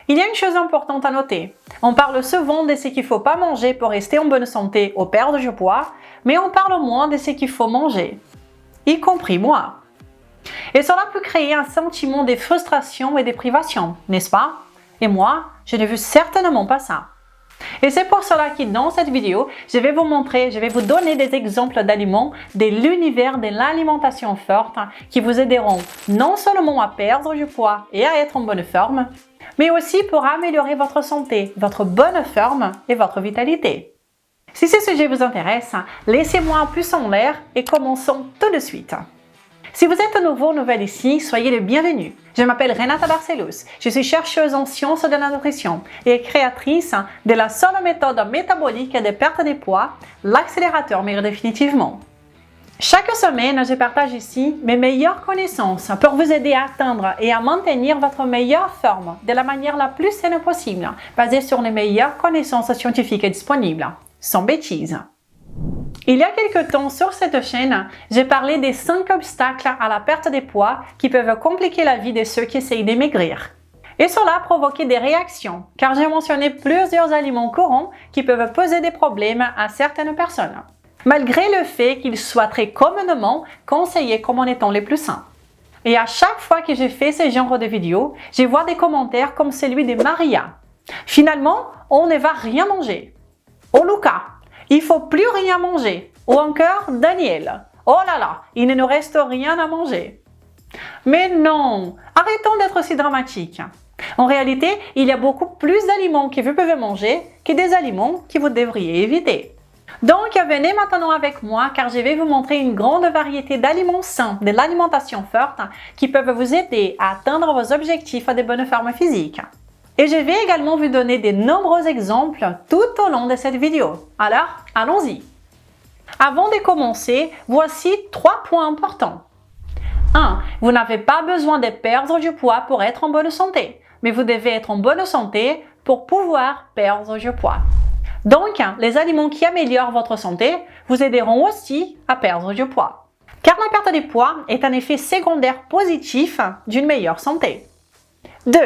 il y a une chose importante à noter. On parle souvent de ce qu'il ne faut pas manger pour rester en bonne santé ou perdre du poids, mais on parle moins de ce qu'il faut manger, y compris moi. Et cela peut créer un sentiment de frustration et de privation, n'est-ce pas? Et moi, je ne veux certainement pas ça. Et c'est pour cela que dans cette vidéo, je vais vous donner des exemples d'aliments de l'univers de l'alimentation forte qui vous aideront non seulement à perdre du poids et à être en bonne forme, mais aussi pour améliorer votre santé, votre bonne forme et votre vitalité. Si ce sujet vous intéresse, laissez-moi un pouce en l'air et commençons tout de suite. Si vous êtes nouveau ou nouvelle ici, soyez le bienvenu. Je m'appelle Renata Barcelos, je suis chercheuse en sciences de la nutrition et créatrice de la seule méthode métabolique de perte de poids, l'accélérateur maigre définitivement. Chaque semaine, je partage ici mes meilleures connaissances pour vous aider à atteindre et à maintenir votre meilleure forme de la manière la plus saine possible, basée sur les meilleures connaissances scientifiques disponibles, sans bêtises. Il y a quelques temps sur cette chaîne, j'ai parlé des 5 obstacles à la perte de poids qui peuvent compliquer la vie de ceux qui essayent de maigrir. Et cela a provoqué des réactions, car j'ai mentionné plusieurs aliments courants qui peuvent poser des problèmes à certaines personnes, malgré le fait qu'ils soient très communément conseillés comme en étant les plus sains. Et à chaque fois que je fais ce genre de vidéos, je vois des commentaires comme celui de Maria. Finalement, on ne va rien manger. Ou Lucas. Il faut plus rien manger. Ou encore Daniel. Oh là là, il ne nous reste rien à manger. Mais non, arrêtons d'être si dramatiques. En réalité, il y a beaucoup plus d'aliments que vous pouvez manger que des aliments que vous devriez éviter. Donc, venez maintenant avec moi car je vais vous montrer une grande variété d'aliments sains de l'alimentation forte qui peuvent vous aider à atteindre vos objectifs de bonne forme physique. Et je vais également vous donner de nombreux exemples tout au long de cette vidéo. Alors, allons-y. Avant de commencer, voici 3 points importants. 1. Vous n'avez pas besoin de perdre du poids pour être en bonne santé, mais vous devez être en bonne santé pour pouvoir perdre du poids. Donc, les aliments qui améliorent votre santé vous aideront aussi à perdre du poids. Car la perte de poids est un effet secondaire positif d'une meilleure santé. 2.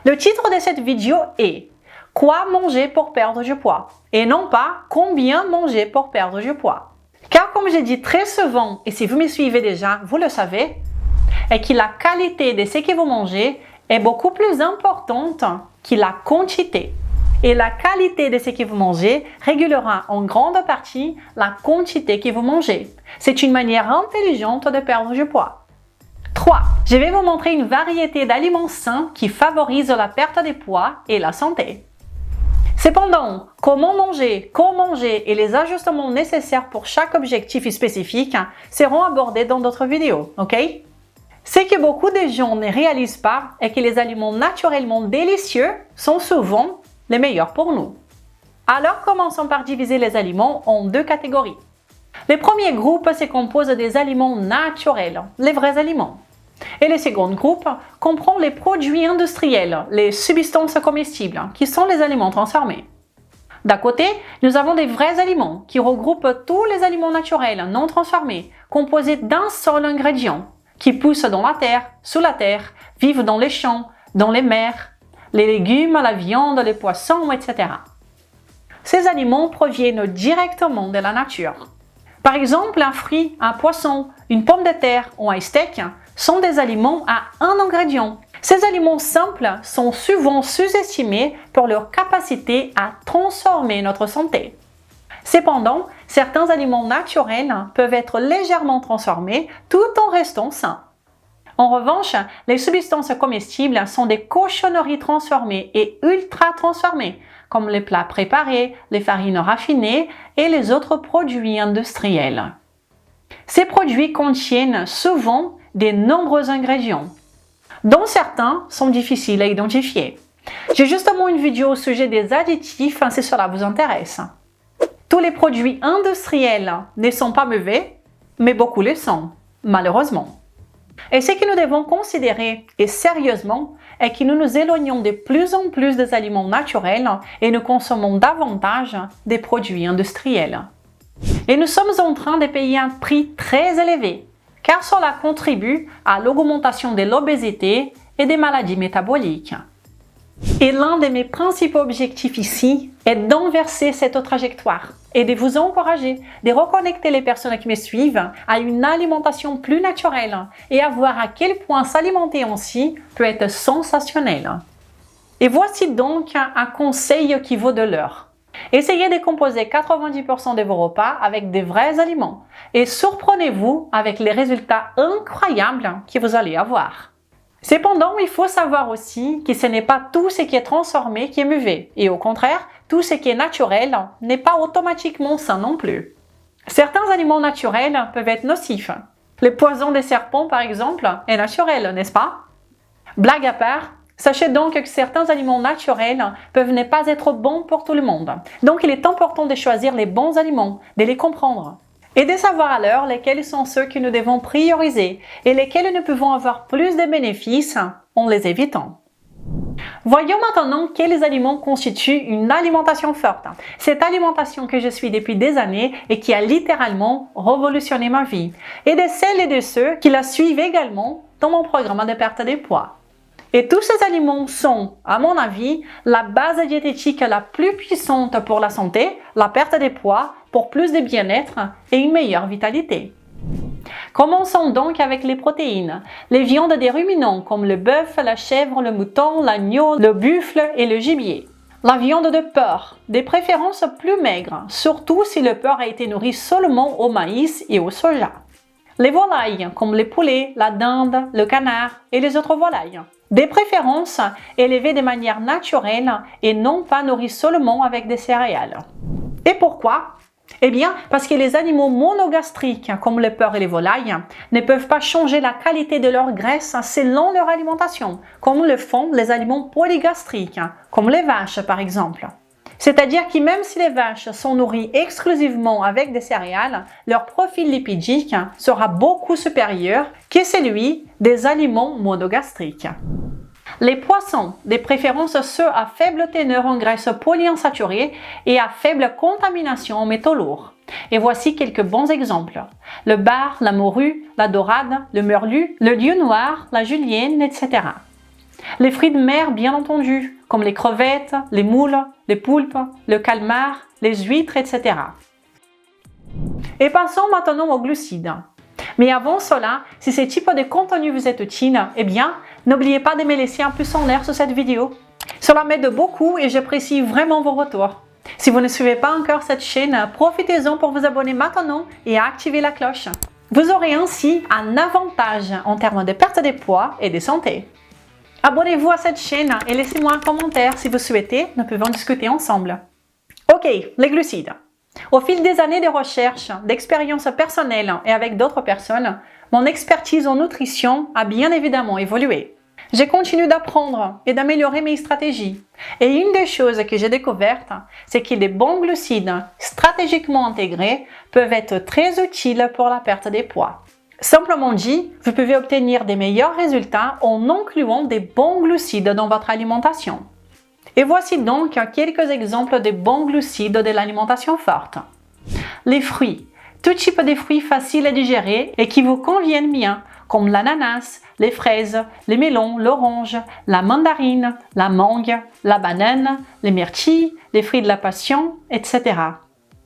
Le titre de cette vidéo est « Quoi manger pour perdre du poids ?» et non pas « Combien manger pour perdre du poids ?» Car comme je dis très souvent, et si vous me suivez déjà, vous le savez, est que la qualité de ce que vous mangez est beaucoup plus importante que la quantité. Et la qualité de ce que vous mangez régulera en grande partie la quantité que vous mangez. C'est une manière intelligente de perdre du poids. 3. Je vais vous montrer une variété d'aliments sains qui favorisent la perte de poids et la santé. Cependant, comment manger, quand manger et les ajustements nécessaires pour chaque objectif spécifique seront abordés dans d'autres vidéos, ok? Ce que beaucoup de gens ne réalisent pas est que les aliments naturellement délicieux sont souvent les meilleurs pour nous. Alors commençons par diviser les aliments en 2 catégories. Le premier groupe se compose des aliments naturels, les vrais aliments. Et le second groupe comprend les produits industriels, les substances comestibles, qui sont les aliments transformés. D'un côté, nous avons des vrais aliments qui regroupent tous les aliments naturels non transformés, composés d'un seul ingrédient, qui poussent dans la terre, sous la terre, vivent dans les champs, dans les mers, les légumes, la viande, les poissons, etc. Ces aliments proviennent directement de la nature. Par exemple, un fruit, un poisson, une pomme de terre ou un steak sont des aliments à un ingrédient. Ces aliments simples sont souvent sous-estimés pour leur capacité à transformer notre santé. Cependant, certains aliments naturels peuvent être légèrement transformés tout en restant sains. En revanche, les substances comestibles sont des cochonneries transformées et ultra transformées, comme les plats préparés, les farines raffinées et les autres produits industriels. Ces produits contiennent souvent de nombreux ingrédients, dont certains sont difficiles à identifier. J'ai justement une vidéo au sujet des additifs si cela vous intéresse. Tous les produits industriels ne sont pas mauvais, mais beaucoup le sont, malheureusement. Et ce que nous devons considérer, et sérieusement, est que nous nous éloignons de plus en plus des aliments naturels et nous consommons davantage des produits industriels. Et nous sommes en train de payer un prix très élevé, car cela contribue à l'augmentation de l'obésité et des maladies métaboliques. Et l'un de mes principaux objectifs ici est d'inverser cette trajectoire et de vous encourager, de reconnecter les personnes qui me suivent à une alimentation plus naturelle et à voir à quel point s'alimenter ainsi peut être sensationnel. Et voici donc un conseil qui vaut de l'or. Essayez de composer 90% de vos repas avec des vrais aliments et surprenez-vous avec les résultats incroyables que vous allez avoir. Cependant, il faut savoir aussi que ce n'est pas tout ce qui est transformé qui est mauvais et au contraire, tout ce qui est naturel n'est pas automatiquement sain non plus. Certains aliments naturels peuvent être nocifs. Le poison des serpents, par exemple, est naturel, n'est-ce pas? Blague à part, sachez donc que certains aliments naturels peuvent ne pas être bons pour tout le monde. Donc il est important de choisir les bons aliments, de les comprendre et de savoir alors lesquels sont ceux que nous devons prioriser et lesquels nous pouvons avoir plus de bénéfices en les évitant. Voyons maintenant quels aliments constituent une alimentation forte. Cette alimentation que je suis depuis des années et qui a littéralement révolutionné ma vie. Et de celles et de ceux qui la suivent également dans mon programme de perte de poids. Et tous ces aliments sont, à mon avis, la base diététique la plus puissante pour la santé, la perte de poids, pour plus de bien-être et une meilleure vitalité. Commençons donc avec les protéines. Les viandes des ruminants comme le bœuf, la chèvre, le mouton, l'agneau, le buffle et le gibier. La viande de porc, des préférences plus maigres, surtout si le porc a été nourri seulement au maïs et au soja. Les volailles comme les poulets, la dinde, le canard et les autres volailles. Des préférences élevées de manière naturelle et non pas nourries seulement avec des céréales. Et pourquoi? Eh bien, parce que les animaux monogastriques, comme le porc et les volailles, ne peuvent pas changer la qualité de leur graisse selon leur alimentation, comme le font les aliments polygastriques, comme les vaches par exemple. C'est-à-dire que même si les vaches sont nourries exclusivement avec des céréales, leur profil lipidique sera beaucoup supérieur que celui des aliments monogastriques. Les poissons, de préférence ceux à faible teneur en graisses polyinsaturées et à faible contamination en métaux lourds. Et voici quelques bons exemples. Le bar, la morue, la dorade, le merlu, le lieu noir, la julienne, etc. Les fruits de mer, bien entendu, comme les crevettes, les moules, les poulpes, le calmar, les huîtres, etc. Et passons maintenant aux glucides. Mais avant cela, si ce type de contenu vous est utile, eh bien, n'oubliez pas de me laisser un pouce en l'air sur cette vidéo. Cela m'aide beaucoup et j'apprécie vraiment vos retours. Si vous ne suivez pas encore cette chaîne, profitez-en pour vous abonner maintenant et activer la cloche. Vous aurez ainsi un avantage en termes de perte de poids et de santé. Abonnez-vous à cette chaîne et laissez-moi un commentaire si vous souhaitez, nous pouvons discuter ensemble. Ok, les glucides. Au fil des années de recherche, d'expériences personnelles et avec d'autres personnes, mon expertise en nutrition a bien évidemment évolué. Je continue d'apprendre et d'améliorer mes stratégies. Et une des choses que j'ai découvertes, c'est que les bons glucides stratégiquement intégrés peuvent être très utiles pour la perte des poids. Simplement dit, vous pouvez obtenir des meilleurs résultats en incluant des bons glucides dans votre alimentation. Et voici donc quelques exemples de bons glucides de l'alimentation forte. Les fruits. Tout type de fruits faciles à digérer et qui vous conviennent bien, comme l'ananas, les fraises, les melons, l'orange, la mandarine, la mangue, la banane, les myrtilles, les fruits de la passion, etc.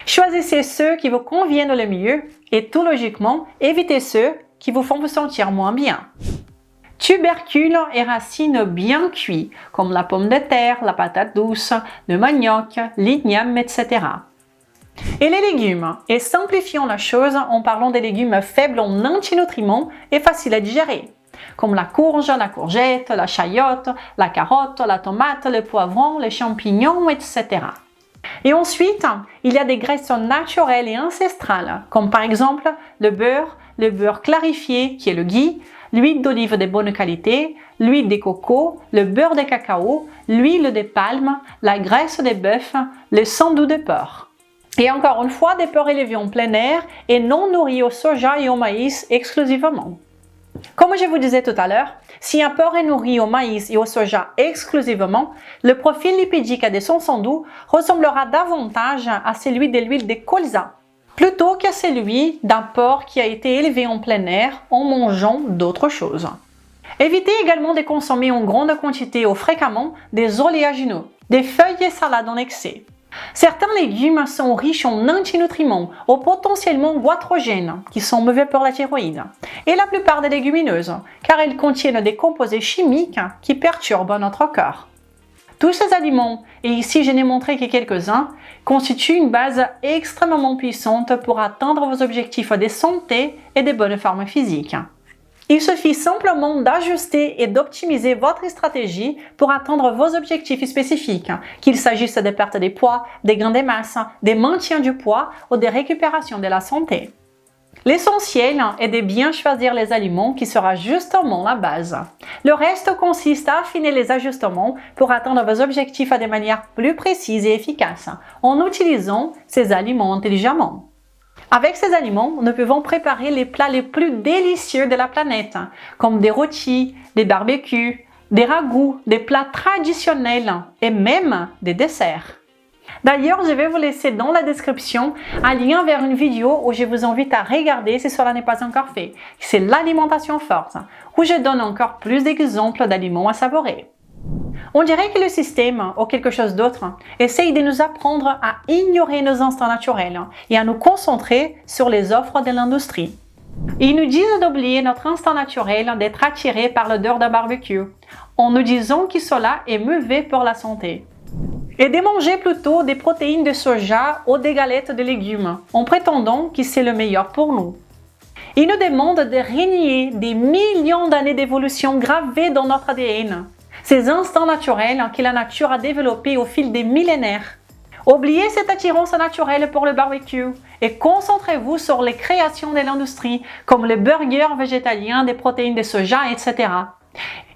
Choisissez ceux qui vous conviennent le mieux et tout logiquement, évitez ceux qui vous font vous sentir moins bien. Tubercules et racines bien cuits, comme la pomme de terre, la patate douce, le manioc, l'igname, etc. Et les légumes, et simplifions la chose en parlant des légumes faibles en antinutriments et faciles à digérer, comme la courge, la courgette, la chayote, la carotte, la tomate, le poivron, les champignons, etc. Et ensuite, il y a des graisses naturelles et ancestrales, comme par exemple le beurre clarifié qui est le ghee, l'huile d'olive de bonne qualité, l'huile de coco, le beurre de cacao, l'huile de palme, la graisse de bœuf, le sang doux de porc. Et encore une fois, des porcs élevés en plein air et non nourris au soja et au maïs exclusivement. Comme je vous disais tout à l'heure, si un porc est nourri au maïs et au soja exclusivement, le profil lipidique de son sang doux ressemblera davantage à celui de l'huile de colza, plutôt qu'à celui d'un porc qui a été élevé en plein air en mangeant d'autres choses. Évitez également de consommer en grande quantité ou fréquemment des oléagineux, des feuilles et salades en excès. Certains légumes sont riches en antinutriments ou potentiellement goitrogènes, qui sont mauvais pour la thyroïde, et la plupart des légumineuses, car elles contiennent des composés chimiques qui perturbent notre corps. Tous ces aliments, et ici je n'ai montré que quelques-uns, constituent une base extrêmement puissante pour atteindre vos objectifs de santé et de bonne forme physique. Il suffit simplement d'ajuster et d'optimiser votre stratégie pour atteindre vos objectifs spécifiques, qu'il s'agisse de perte de poids, des gains de masse, des maintiens du poids ou des récupérations de la santé. L'essentiel est de bien choisir les aliments qui sera justement la base. Le reste consiste à affiner les ajustements pour atteindre vos objectifs de manière plus précise et efficace, en utilisant ces aliments intelligemment. Avec ces aliments, nous pouvons préparer les plats les plus délicieux de la planète, comme des rôtis, des barbecues, des ragoûts, des plats traditionnels et même des desserts. D'ailleurs, je vais vous laisser dans la description un lien vers une vidéo où je vous invite à regarder si cela n'est pas encore fait. C'est l'alimentation forte, où je donne encore plus d'exemples d'aliments à savourer. On dirait que le système, ou quelque chose d'autre, essaye de nous apprendre à ignorer nos instincts naturels et à nous concentrer sur les offres de l'industrie. Ils nous disent d'oublier notre instinct naturel d'être attiré par l'odeur d'un barbecue, en nous disant que cela est mauvais pour la santé. Et de manger plutôt des protéines de soja ou des galettes de légumes, en prétendant que c'est le meilleur pour nous. Ils nous demandent de renier des millions d'années d'évolution gravées dans notre ADN. Ces instincts naturels que la nature a développés au fil des millénaires. Oubliez cette attirance naturelle pour le barbecue et concentrez-vous sur les créations de l'industrie comme les burgers végétaliens, des protéines de soja, etc.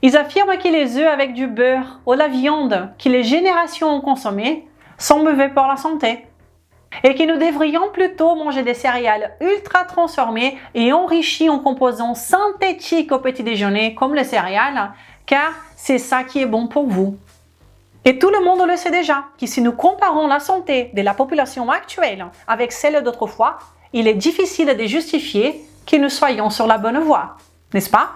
Ils affirment que les œufs avec du beurre ou la viande que les générations ont consommée sont mauvais pour la santé et que nous devrions plutôt manger des céréales ultra transformées et enrichies en composants synthétiques au petit déjeuner comme les céréales, car c'est ça qui est bon pour vous. Et tout le monde le sait déjà, que si nous comparons la santé de la population actuelle avec celle d'autrefois, il est difficile de justifier que nous soyons sur la bonne voie, n'est-ce pas?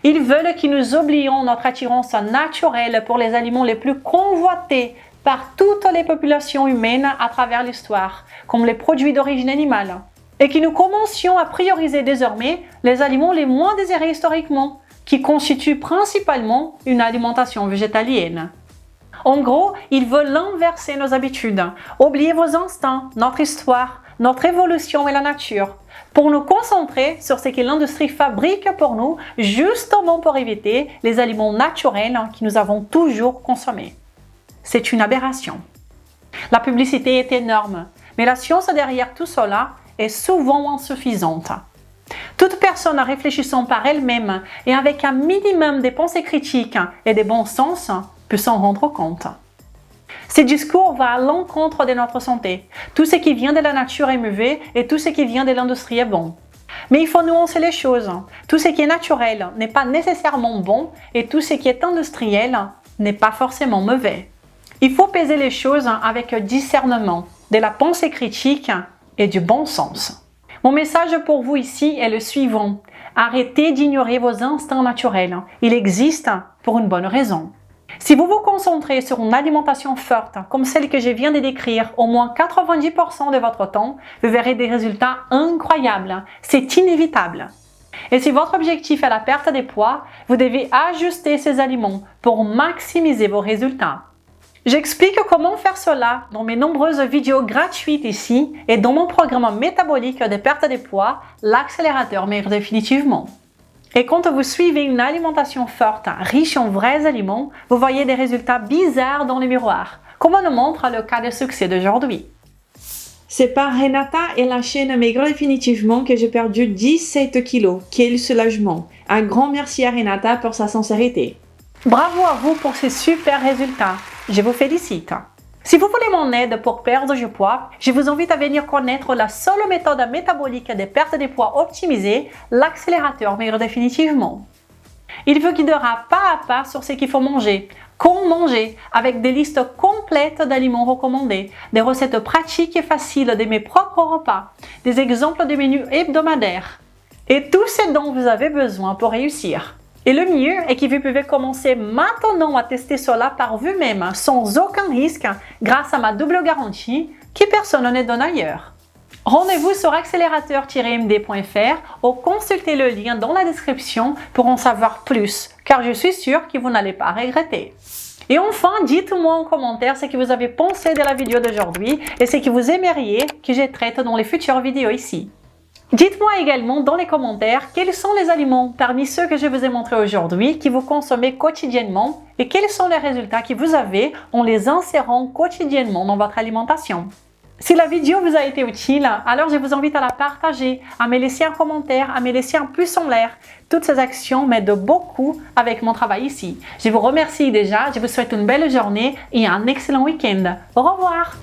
Ils veulent que nous oublions notre attirance naturelle pour les aliments les plus convoités par toutes les populations humaines à travers l'histoire, comme les produits d'origine animale, et que nous commencions à prioriser désormais les aliments les moins désirés historiquement, qui constituent principalement une alimentation végétalienne. En gros, ils veulent inverser nos habitudes, oublier vos instincts, notre histoire, notre évolution et la nature, pour nous concentrer sur ce que l'industrie fabrique pour nous, justement pour éviter les aliments naturels que nous avons toujours consommés. C'est une aberration. La publicité est énorme, mais la science derrière tout cela est souvent insuffisante. Toute personne réfléchissant par elle-même et avec un minimum de pensée critique et de bon sens peut s'en rendre compte. Ce discours va à l'encontre de notre santé. Tout ce qui vient de la nature est mauvais et tout ce qui vient de l'industrie est bon. Mais il faut nuancer les choses. Tout ce qui est naturel n'est pas nécessairement bon et tout ce qui est industriel n'est pas forcément mauvais. Il faut peser les choses avec discernement, de la pensée critique et du bon sens. Mon message pour vous ici est le suivant. Arrêtez d'ignorer vos instincts naturels. Ils existent pour une bonne raison. Si vous vous concentrez sur une alimentation forte, comme celle que je viens de décrire, au moins 90% de votre temps, vous verrez des résultats incroyables. C'est inévitable. Et si votre objectif est la perte de poids, vous devez ajuster ces aliments pour maximiser vos résultats. J'explique comment faire cela dans mes nombreuses vidéos gratuites ici et dans mon programme métabolique de perte de poids, l'accélérateur maigre définitivement. Et quand vous suivez une alimentation forte, riche en vrais aliments, vous voyez des résultats bizarres dans le miroir, comme nous montre le cas de succès d'aujourd'hui. C'est par Renata et la chaîne Maigre définitivement que j'ai perdu 17 kilos. Quel soulagement! Un grand merci à Renata pour sa sincérité. Bravo à vous pour ces super résultats. Je vous félicite. Si vous voulez mon aide pour perdre du poids, je vous invite à venir connaître la seule méthode métabolique de perte de poids optimisée, l'accélérateur maigre définitivement. Il vous guidera pas à pas sur ce qu'il faut manger, comment manger, avec des listes complètes d'aliments recommandés, des recettes pratiques et faciles de mes propres repas, des exemples de menus hebdomadaires et tout ce dont vous avez besoin pour réussir. Et le mieux est que vous pouvez commencer maintenant à tester cela par vous-même sans aucun risque grâce à ma double garantie que personne ne donne ailleurs. Rendez-vous sur accélérateur-md.fr ou consultez le lien dans la description pour en savoir plus, car je suis sûre que vous n'allez pas regretter. Et enfin, dites-moi en commentaire ce que vous avez pensé de la vidéo d'aujourd'hui et ce que vous aimeriez que je traite dans les futures vidéos ici. Dites-moi également dans les commentaires quels sont les aliments parmi ceux que je vous ai montrés aujourd'hui que vous consommez quotidiennement et quels sont les résultats que vous avez en les insérant quotidiennement dans votre alimentation. Si la vidéo vous a été utile, alors je vous invite à la partager, à me laisser un commentaire, à me laisser un pouce en l'air. Toutes ces actions m'aident beaucoup avec mon travail ici. Je vous remercie déjà, je vous souhaite une belle journée et un excellent week-end. Au revoir!